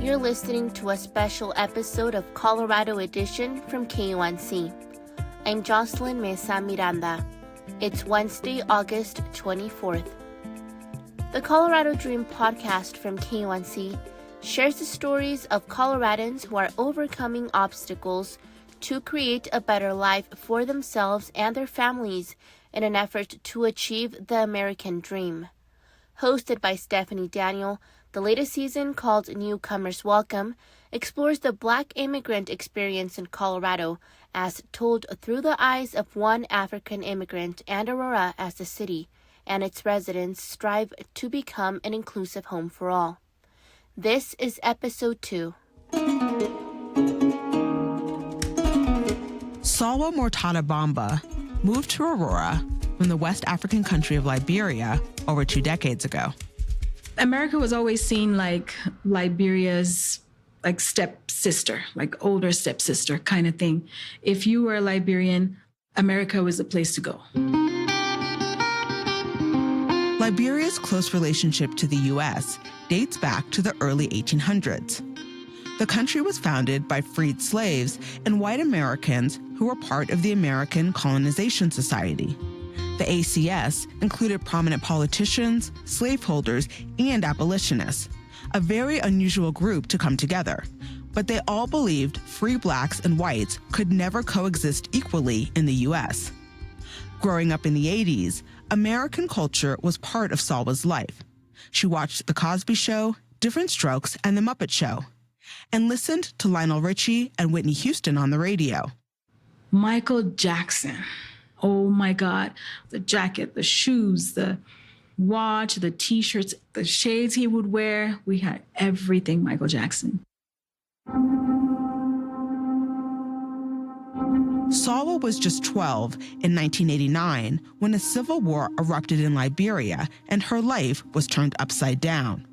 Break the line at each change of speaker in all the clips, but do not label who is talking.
You're listening to a special episode of Colorado Edition from KUNC. I'm Jocelyn Mesa Miranda. It's Wednesday, August 24th. The Colorado Dream podcast from KUNC shares the stories of Coloradans who are overcoming obstacles to create a better life for themselves and their families in an effort to achieve the American dream. Hosted by Stephanie Daniel, the latest season, called Newcomers Welcome, explores the Black immigrant experience in Colorado as told through the eyes of one African immigrant and Aurora as the city and its residents strive to become an inclusive home for all. This is episode 2.
Salwa Mortada Bamba moved to Aurora from the West African country of Liberia over 2 decades ago.
America was always seen like Liberia's stepsister, like older stepsister kind of thing. If you were a Liberian, America was the place to go.
Liberia's close relationship to the U.S. dates back to the early 1800s. The country was founded by freed slaves and white Americans who were part of the American Colonization Society. The ACS included prominent politicians, slaveholders, and abolitionists, a very unusual group to come together. But they all believed free blacks and whites could never coexist equally in the U.S. Growing up in the 80s, American culture was part of Salwa's life. She watched The Cosby Show, Different Strokes, and The Muppet Show, and listened to Lionel Richie and Whitney Houston on the radio.
Michael Jackson. Oh my God. The jacket, the shoes, the watch, the t-shirts, the shades he would wear. We had everything Michael Jackson.
Salwa was just 12 in 1989 when a civil war erupted in Liberia and her life was turned upside down.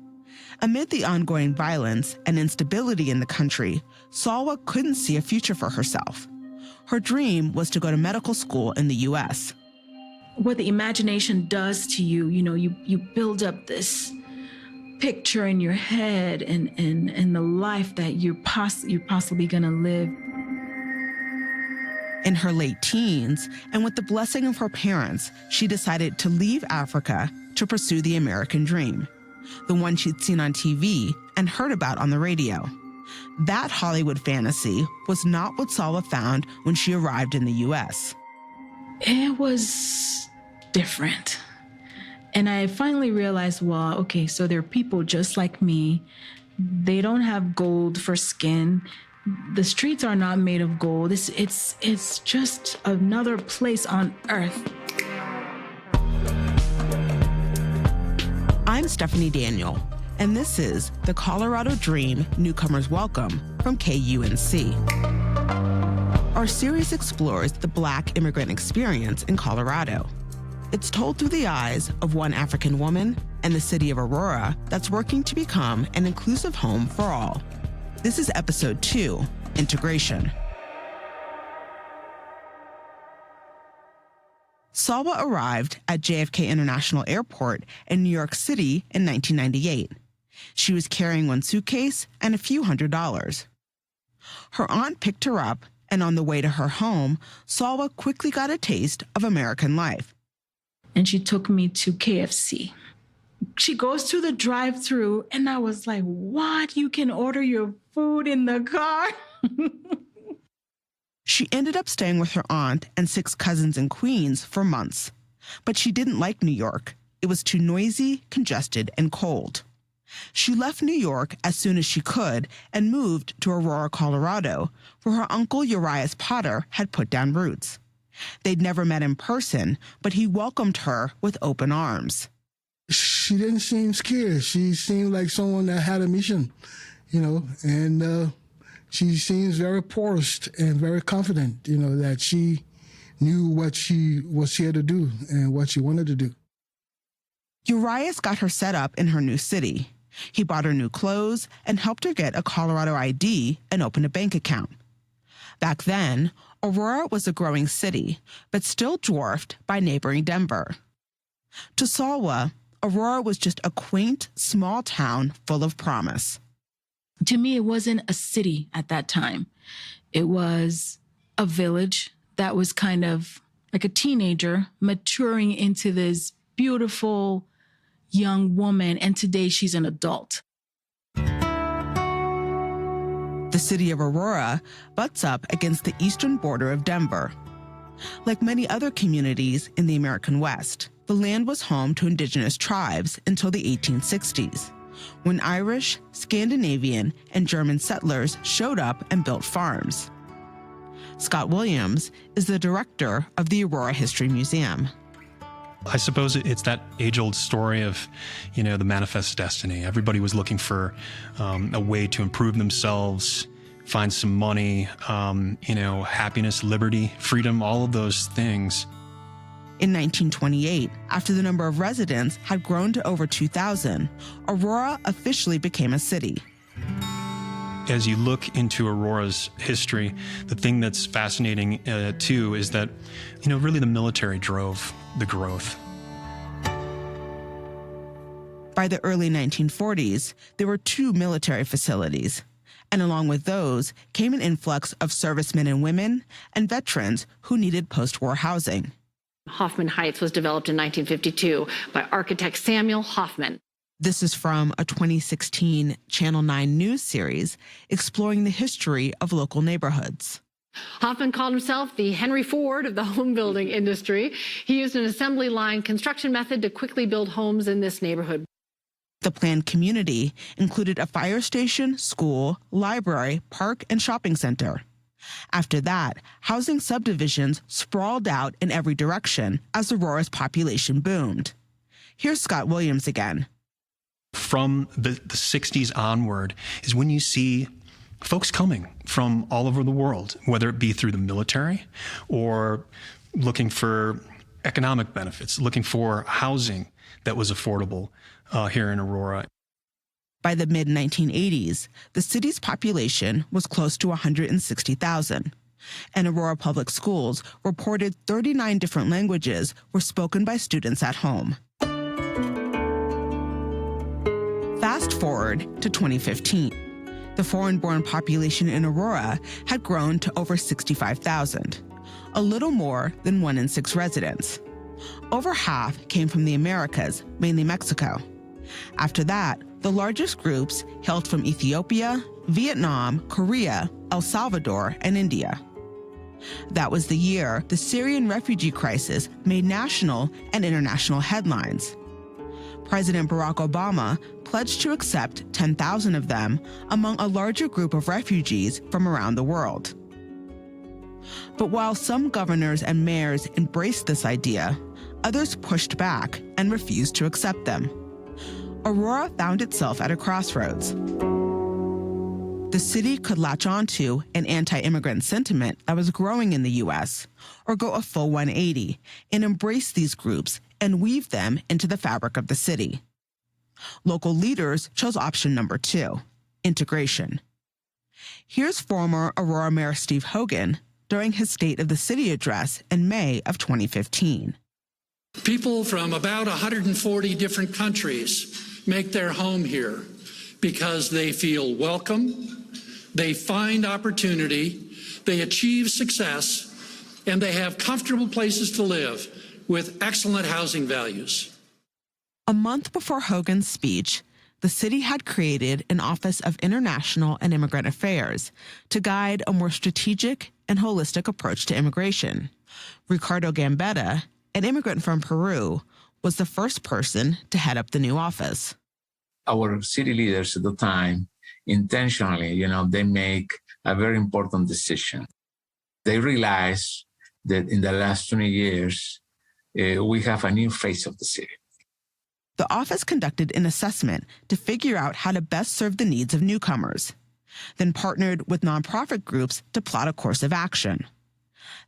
Amid the ongoing violence and instability in the country, Salwa couldn't see a future for herself. Her dream was to go to medical school in the U.S.
What the imagination does to you, you build up this picture in your head and the life that you're possibly going to live.
In her late teens, and with the blessing of her parents, she decided to leave Africa to pursue the American dream, the one she'd seen on TV and heard about on the radio. That Hollywood fantasy was not what Salwa found when she arrived in the U.S.
It was different. And I finally realized, so there are people just like me. They don't have gold for skin. The streets are not made of gold. It's just another place on earth.
I'm Stephanie Daniel, and this is the Colorado Dream Newcomers Welcome from KUNC. Our series explores the Black immigrant experience in Colorado. It's told through the eyes of one African woman and the city of Aurora that's working to become an inclusive home for all. This is episode 2, Integration. Salwa arrived at JFK International Airport in New York City in 1998. She was carrying one suitcase and a few $100s. Her aunt picked her up, and on the way to her home, Salwa quickly got a taste of American life.
And she took me to KFC. She goes to the drive-thru, and I was like, what? You can order your food in the car?
She ended up staying with her aunt and 6 cousins in Queens for months. But she didn't like New York. It was too noisy, congested, and cold. She left New York as soon as she could and moved to Aurora, Colorado, where her uncle Urias Potter had put down roots. They'd never met in person, but he welcomed her with open arms.
She didn't seem scared. She seemed like someone that had a mission, and she seems very poised and very confident, that she knew what she was here to do and what she wanted to do.
Urias got her set up in her new city. He bought her new clothes and helped her get a Colorado ID and open a bank account. Back then, Aurora was a growing city, but still dwarfed by neighboring Denver. To Salwa, Aurora was just a quaint, small town full of promise.
To me, it wasn't a city at that time. It was a village that was kind of like a teenager maturing into this beautiful young woman, and today she's an adult.
The city of Aurora butts up against the eastern border of Denver. Like many other communities in the American West, the land was home to indigenous tribes until the 1860s, when Irish, Scandinavian, and German settlers showed up and built farms. Scott Williams is the director of the Aurora History Museum.
I suppose it's that age-old story of, the manifest destiny. Everybody was looking for a way to improve themselves, find some money, happiness, liberty, freedom, all of those things.
In 1928, after the number of residents had grown to over 2,000, Aurora officially became a city.
As you look into Aurora's history, the thing that's fascinating, too, is that, really the military drove the growth.
By the early 1940s, there were 2 military facilities, and along with those came an influx of servicemen and women and veterans who needed post-war housing.
Hoffman Heights was developed in 1952 by architect Samuel Hoffman.
This is from a 2016 Channel 9 news series exploring the history of local neighborhoods.
Hoffman called himself the Henry Ford of the home building industry. He used an assembly line construction method to quickly build homes in this neighborhood.
The planned community included a fire station, school, library, park, and shopping center. After that, housing subdivisions sprawled out in every direction as Aurora's population boomed. Here's Scott Williams again.
From the 60s onward is when you see folks coming from all over the world, whether it be through the military or looking for economic benefits, looking for housing that was affordable here in Aurora.
By the mid-1980s, the city's population was close to 160,000, and Aurora Public Schools reported 39 different languages were spoken by students at home. Fast forward to 2015. The foreign-born population in Aurora had grown to over 65,000, a little more than 1 in 6 residents. Over half came from the Americas, mainly Mexico. After that, the largest groups hailed from Ethiopia, Vietnam, Korea, El Salvador, and India. That was the year the Syrian refugee crisis made national and international headlines. President Barack Obama pledged to accept 10,000 of them among a larger group of refugees from around the world. But while some governors and mayors embraced this idea, others pushed back and refused to accept them. Aurora found itself at a crossroads. The city could latch onto an anti-immigrant sentiment that was growing in the U.S., or go a full 180 and embrace these groups and weave them into the fabric of the city. Local leaders chose option number 2, integration. Here's former Aurora Mayor Steve Hogan during his State of the City address in May of 2015.
People from about 140 different countries make their home here because they feel welcome, they find opportunity, they achieve success, and they have comfortable places to live with excellent housing values.
A month before Hogan's speech, the city had created an Office of International and Immigrant Affairs to guide a more strategic and holistic approach to immigration. Ricardo Gambetta, an immigrant from Peru, was the first person to head up the new office.
Our city leaders at the time, intentionally, they make a very important decision. They realize that in the last 20 years, we have a new face of the city.
The office conducted an assessment to figure out how to best serve the needs of newcomers, then partnered with nonprofit groups to plot a course of action.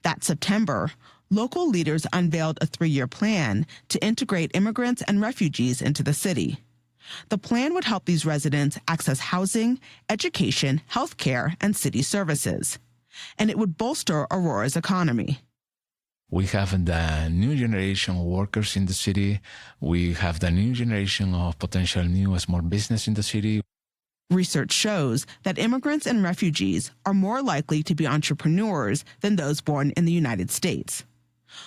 That September, local leaders unveiled a 3-year plan to integrate immigrants and refugees into the city. The plan would help these residents access housing, education, healthcare, and city services, and it would bolster Aurora's economy.
We have the new generation of workers in the city. We have the new generation of potential new small business in the city.
Research shows that immigrants and refugees are more likely to be entrepreneurs than those born in the United States.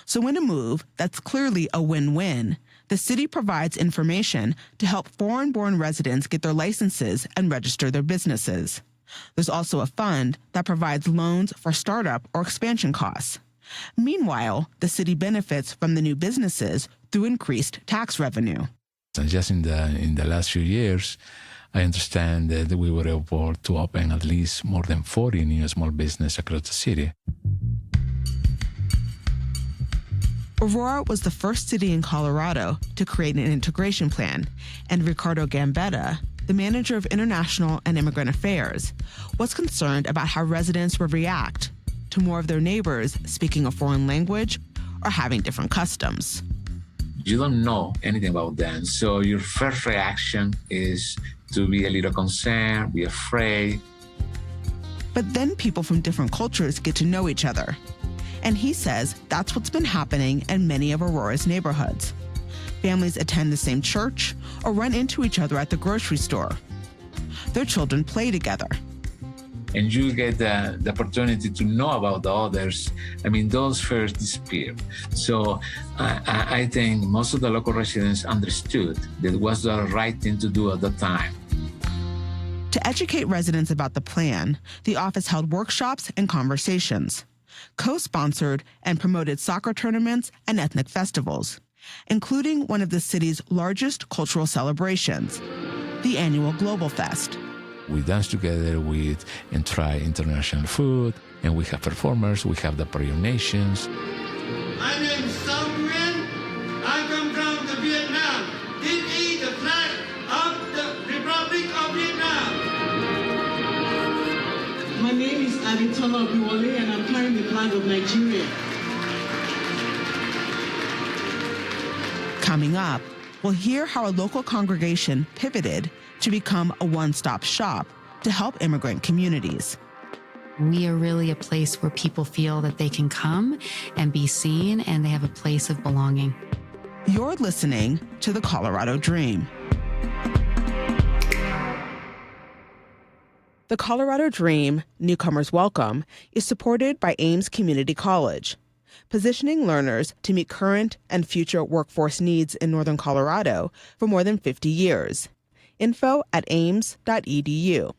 So in a move that's clearly a win-win, the city provides information to help foreign-born residents get their licenses and register their businesses. There's also a fund that provides loans for startup or expansion costs. Meanwhile, the city benefits from the new businesses through increased tax revenue.
And just in the last few years, I understand that we were able to open at least more than 40 new small businesses across the city.
Aurora was the first city in Colorado to create an integration plan, and Ricardo Gambetta, the manager of International and Immigrant Affairs, was concerned about how residents would react to more of their neighbors speaking a foreign language or having different customs.
You don't know anything about them, so your first reaction is to be a little concerned, be afraid.
But then people from different cultures get to know each other. And he says that's what's been happening in many of Aurora's neighborhoods. Families attend the same church or run into each other at the grocery store. Their children play together.
And you get the opportunity to know about the others. I mean, those fears disappear. So I think most of the local residents understood that it was the right thing to do at the time.
To educate residents about the plan, the office held workshops and conversations, co-sponsored and promoted soccer tournaments and ethnic festivals, including one of the city's largest cultural celebrations, the annual Global Fest.
We dance together with and try international food, and we have performers, we have the Parade Nations.
My name is Sam Nguyen. I come from the Vietnam. This is the flag of the Republic of Vietnam.
My name is Aditola Biwale, and I'm carrying the flag of Nigeria.
Coming up, we'll hear how a local congregation pivoted to become a one-stop shop to help immigrant communities.
We are really a place where people feel that they can come and be seen, and they have a place of belonging.
You're listening to The Colorado Dream. The Colorado Dream, Newcomers Welcome, is supported by Ames Community College, positioning learners to meet current and future workforce needs in Northern Colorado for more than 50 years. Info at ames.edu.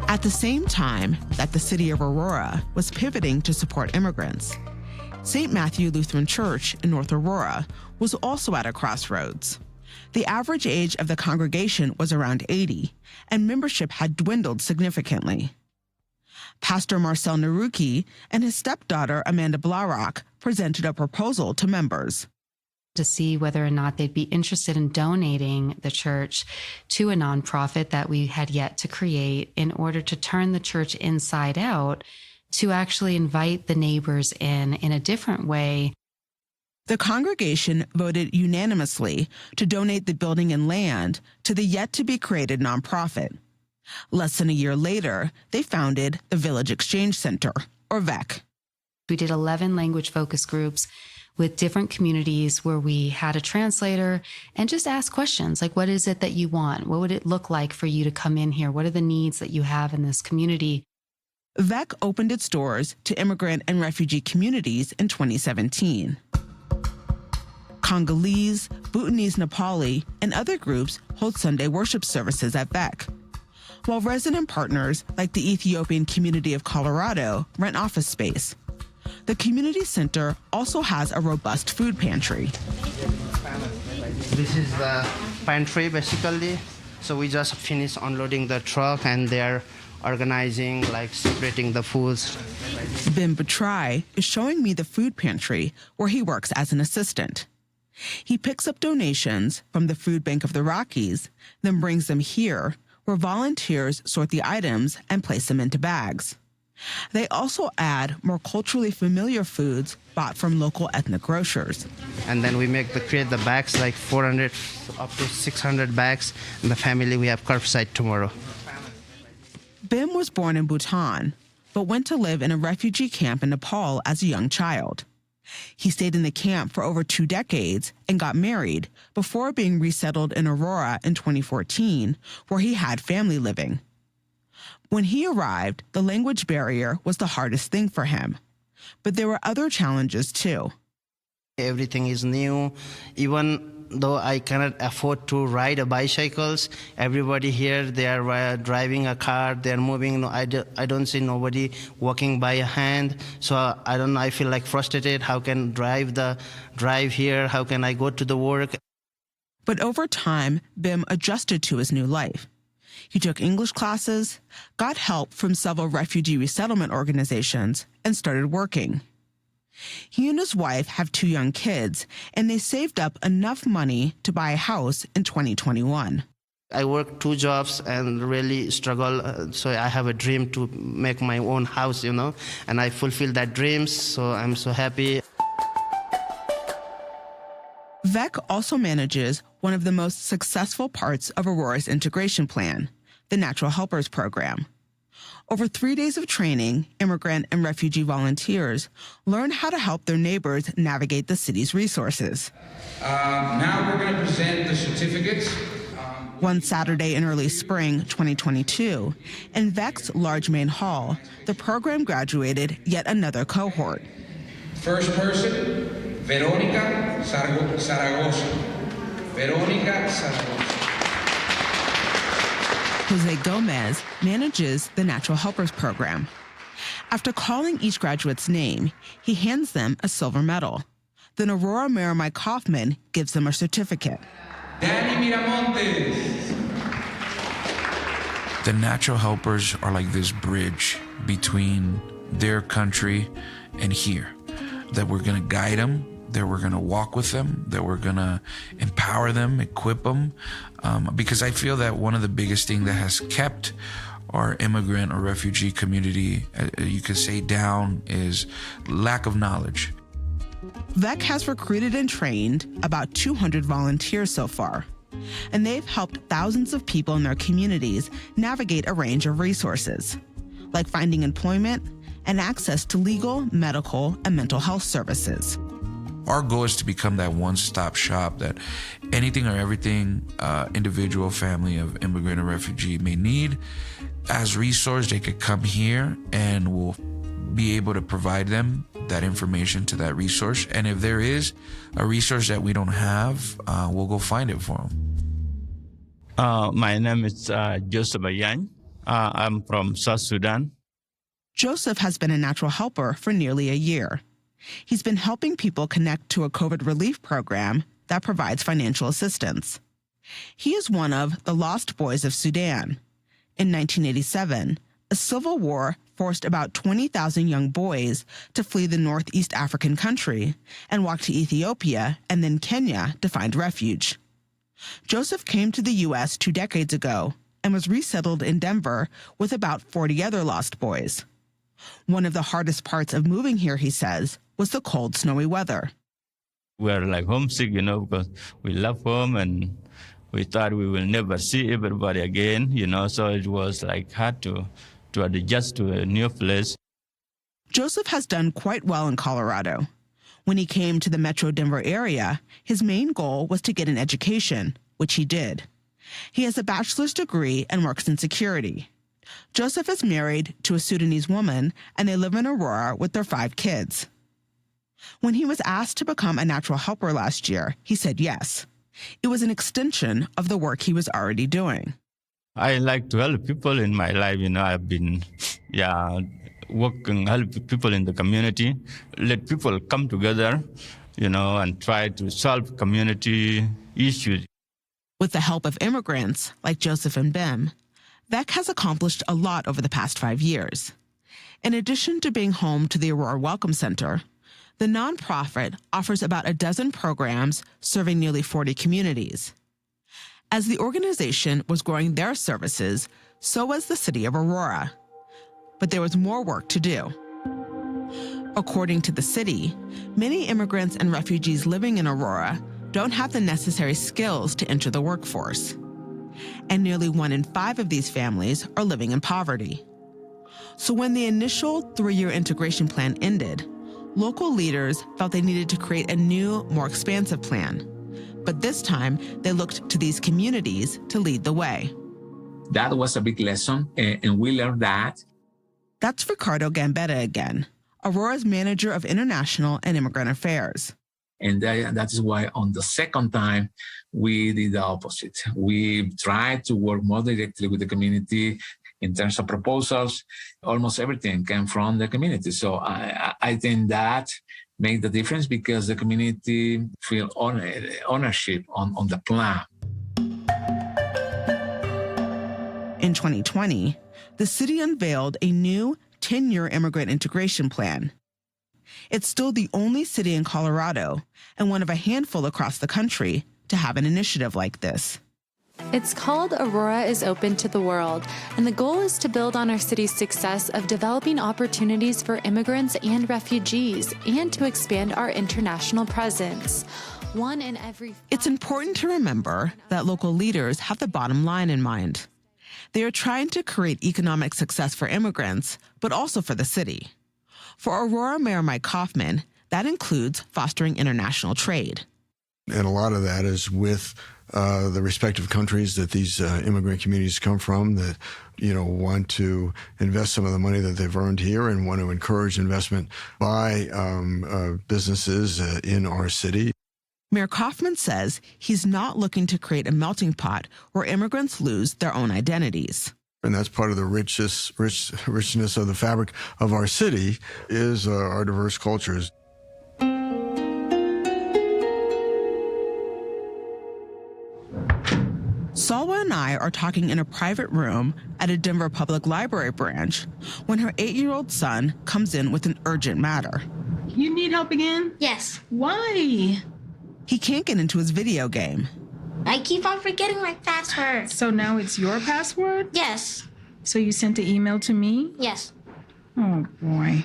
At the same time that the city of Aurora was pivoting to support immigrants, St. Matthew Lutheran Church in North Aurora was also at a crossroads. The average age of the congregation was around 80, and membership had dwindled significantly. Pastor Marcel Naruki and his stepdaughter Amanda Blarock presented a proposal to members
to see whether or not they'd be interested in donating the church to a nonprofit that we had yet to create in order to turn the church inside out, to actually invite the neighbors in a different way.
The congregation voted unanimously to donate the building and land to the yet-to-be-created nonprofit. Less than a year later, they founded the Village Exchange Center, or VEC.
We did 11 language focus groups with different communities where we had a translator and just asked questions like, what is it that you want? What would it look like for you to come in here? What are the needs that you have in this community?
VEC opened its doors to immigrant and refugee communities in 2017. Congolese, Bhutanese, Nepali, and other groups hold Sunday worship services at VEC, while resident partners like the Ethiopian community of Colorado rent office space. The community center also has a robust food pantry.
This is the pantry, basically. So we just finished unloading the truck, and they're organizing, like separating the foods.
Ben Batrai is showing me the food pantry where he works as an assistant. He picks up donations from the Food Bank of the Rockies, then brings them here, where volunteers sort the items and place them into bags. They also add more culturally familiar foods bought from local ethnic grocers.
And then we create the bags, like 400 up to 600 bags. And the family, we have curbside tomorrow.
Bim was born in Bhutan, but went to live in a refugee camp in Nepal as a young child. He stayed in the camp for over 2 decades and got married before being resettled in Aurora in 2014, where he had family living. When he arrived, the language barrier was the hardest thing for him. But there were other challenges too.
Everything is new. Even though I cannot afford to ride a bicycles, everybody here, they are driving a car, they are moving. I don't see nobody walking by a hand. So I don't know, I feel like frustrated. How can drive here? How can I go to the work?
But over time, Bim adjusted to his new life. He took English classes, got help from several refugee resettlement organizations, and started working. He and his wife have 2 young kids, and they saved up enough money to buy a house in 2021.
I work 2 jobs and really struggle. So I have a dream to make my own house, and I fulfill that dreams. So I'm so happy.
Vec also manages one of the most successful parts of Aurora's integration plan, the Natural Helpers Program. Over 3 days of training, immigrant and refugee volunteers learn how to help their neighbors navigate the city's resources.
Now we're going to present the certificates.
One Saturday in early spring 2022, in Vec's large main hall, the program graduated yet another cohort.
First person, Veronica Zaragoza. Veronica Zaragoza.
Jose Gomez manages the Natural Helpers Program. After calling each graduate's name, he hands them a silver medal. Then Aurora Mayor Mike Hoffman gives them a certificate.
Danny Miramontes.
The Natural Helpers are like this bridge between their country and here, that we're going to guide them, that we're going to walk with them, that we're going to empower them, equip them. Because I feel that one of the biggest things that has kept our immigrant or refugee community, you could say, down is lack of knowledge.
VEC has recruited and trained about 200 volunteers so far, and they've helped thousands of people in their communities navigate a range of resources, like finding employment and access to legal, medical, and mental health services.
Our goal is to become that one-stop shop that anything or everything individual, family of immigrant or refugee may need as resource, they could come here and we'll be able to provide them that information to that resource. And if there is a resource that we don't have, we'll go find it for them.
My name is Joseph Ayany. I'm from South Sudan.
Joseph has been a natural helper for nearly a year. He's been helping people connect to a COVID relief program that provides financial assistance. He is one of the Lost Boys of Sudan. In 1987, a civil war forced about 20,000 young boys to flee the Northeast African country and walk to Ethiopia and then Kenya to find refuge. Joseph came to the U.S. 2 decades ago and was resettled in Denver with about 40 other lost boys. One of the hardest parts of moving here, he says, was the cold, snowy weather.
We are like homesick, because we love home and we thought we will never see everybody again, so it was like hard to adjust to a new place.
Joseph has done quite well in Colorado. When he came to the Metro Denver area, his main goal was to get an education, which he did. He has a bachelor's degree and works in security. Joseph is married to a Sudanese woman, and they live in Aurora with their 5 kids. When he was asked to become a natural helper last year, he said yes. It was an extension of the work he was already doing.
I like to help people in my life. I've been, working, help people in the community, let people come together, and try to solve community issues.
With the help of immigrants like Joseph and Bim, VEC has accomplished a lot over the past 5 years. In addition to being home to the Aurora Welcome Center, the nonprofit offers about a dozen programs serving nearly 40 communities. As the organization was growing their services, so was the city of Aurora. But there was more work to do. According to the city, many immigrants and refugees living in Aurora don't have the necessary skills to enter the workforce. And nearly 1 in 5 of these families are living in poverty. So when the initial 3-year integration plan ended, local leaders felt they needed to create a new, more expansive plan. But this time, they looked to these communities to lead the way.
That was a big lesson, and we learned that.
That's Ricardo Gambetta again, Aurora's manager of international and immigrant affairs.
And that is why on the second time, we did the opposite. We tried to work more directly with the community in terms of proposals. Almost everything came from the community. So I think that made the difference because the community feel ownership on the plan.
In 2020, the city unveiled a new 10-year immigrant integration plan. It's still the only city in Colorado and one of a handful across the country to have an initiative like this.
It's called Aurora is Open to the World, and the goal is to build on our city's success of developing opportunities for immigrants and refugees and to expand our international presence. It's
important to remember that local leaders have the bottom line in mind. They are trying to create economic success for immigrants, but also for the city. For Aurora Mayor Mike Kaufman, that includes fostering international trade.
And a lot of that is with the respective countries that these immigrant communities come from that, want to invest some of the money that they've earned here and want to encourage investment by businesses in our city.
Mayor Kaufman says he's not looking to create a melting pot where immigrants lose their own identities.
And that's part of the richness of the fabric of our city is our diverse cultures.
Salwa and I are talking in a private room at a Denver Public Library branch when her 8-year-old son comes in with an urgent matter.
You need help again?
Yes.
Why?
He can't get into his video game.
I keep on forgetting my password.
So now it's your password?
Yes.
So you sent an email to me?
Yes.
Oh, boy.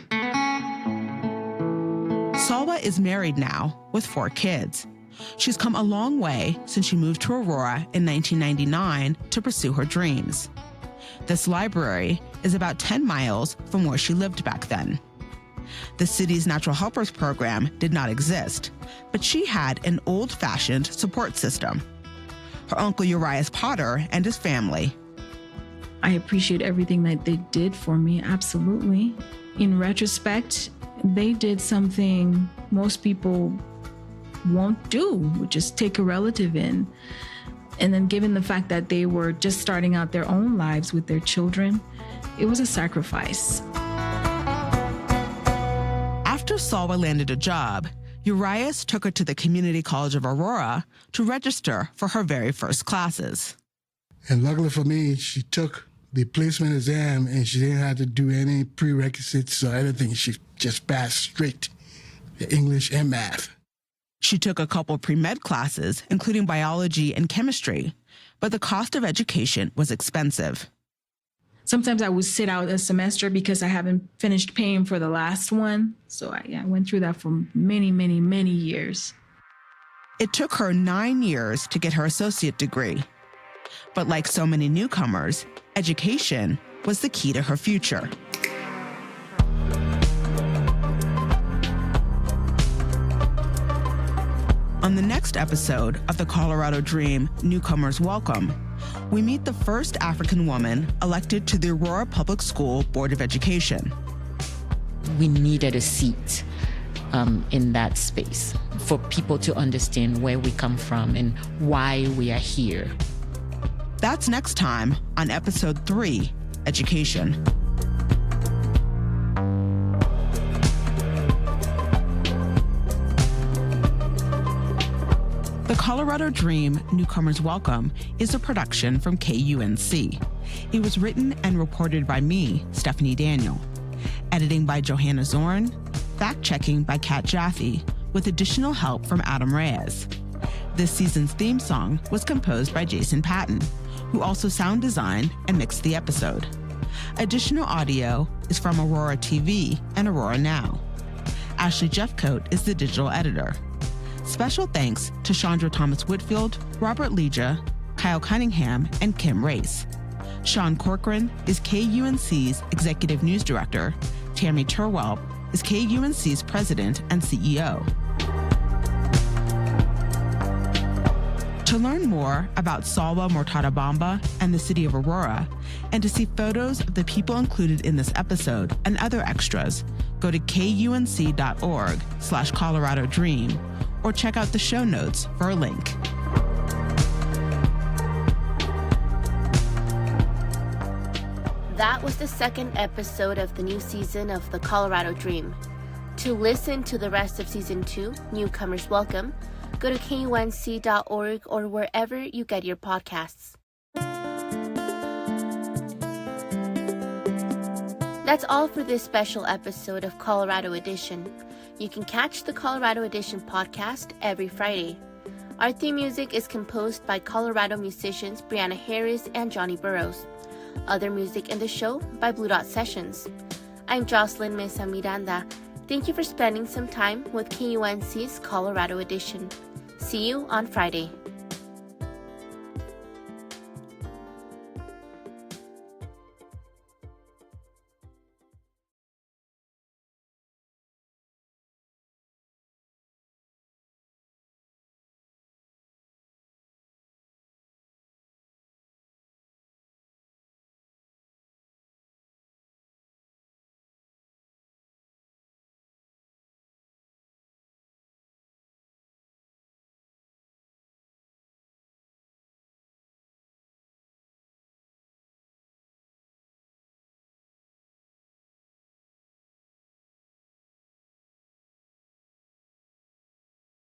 Salwa is married now with 4 kids. She's come a long way since she moved to Aurora in 1999 to pursue her dreams. This library is about 10 miles from where she lived back then. The city's Natural Helpers program did not exist, but she had an old-fashioned support system. Her uncle Urias Potter and his family.
I appreciate everything that they did for me, absolutely. In retrospect, they did something most people won't do, which is take a relative in. And then given the fact that they were just starting out their own lives with their children, it was a sacrifice.
After Salwa landed a job, Urias took her to the Community College of Aurora to register for her very first classes.
And luckily for me, she took the placement exam and she didn't have to do any prerequisites or anything. She just passed straight the English and math.
She took a couple pre-med classes, including biology and chemistry, but the cost of education was expensive.
Sometimes I would sit out a semester because I haven't finished paying for the last one. So I went through that for many, many, many years.
It took her 9 years to get her associate degree. But like so many newcomers, education was the key to her future. On the next episode of the Colorado Dream Newcomers Welcome, we meet the first African woman elected to the Aurora Public School Board of Education.
We needed a seat in that space for people to understand where we come from and why we are here.
That's next time on Episode 3, Education. The Colorado Dream Newcomers Welcome is a production from KUNC. It was written and reported by me, Stephanie Daniel. Editing by Johanna Zorn. Fact-checking by Kat Jaffe, with additional help from Adam Reyes. This season's theme song was composed by Jason Patton, who also sound designed and mixed the episode. Additional audio is from Aurora TV and Aurora Now. Ashley Jeffcoat is the digital editor. Special thanks to Chandra Thomas Whitfield, Robert Leja, Kyle Cunningham, and Kim Race. Sean Corcoran is KUNC's Executive News Director. Tammy Turwell is KUNC's President and CEO. To learn more about Salwa Mortada-Bamba and the city of Aurora, and to see photos of the people included in this episode and other extras, go to kunc.org/Colorado Dream, or check out the show notes for a link.
That was the second episode of the new season of The Colorado Dream. To listen to the rest of Season 2, Newcomers Welcome, go to kunc.org or wherever you get your podcasts. That's all for this special episode of Colorado Edition. You can catch the Colorado Edition podcast every Friday. Our theme music is composed by Colorado musicians Brianna Harris and Johnny Burrows. Other music in the show by Blue Dot Sessions. I'm Jocelyn Mesa Miranda. Thank you for spending some time with KUNC's Colorado Edition. See you on Friday.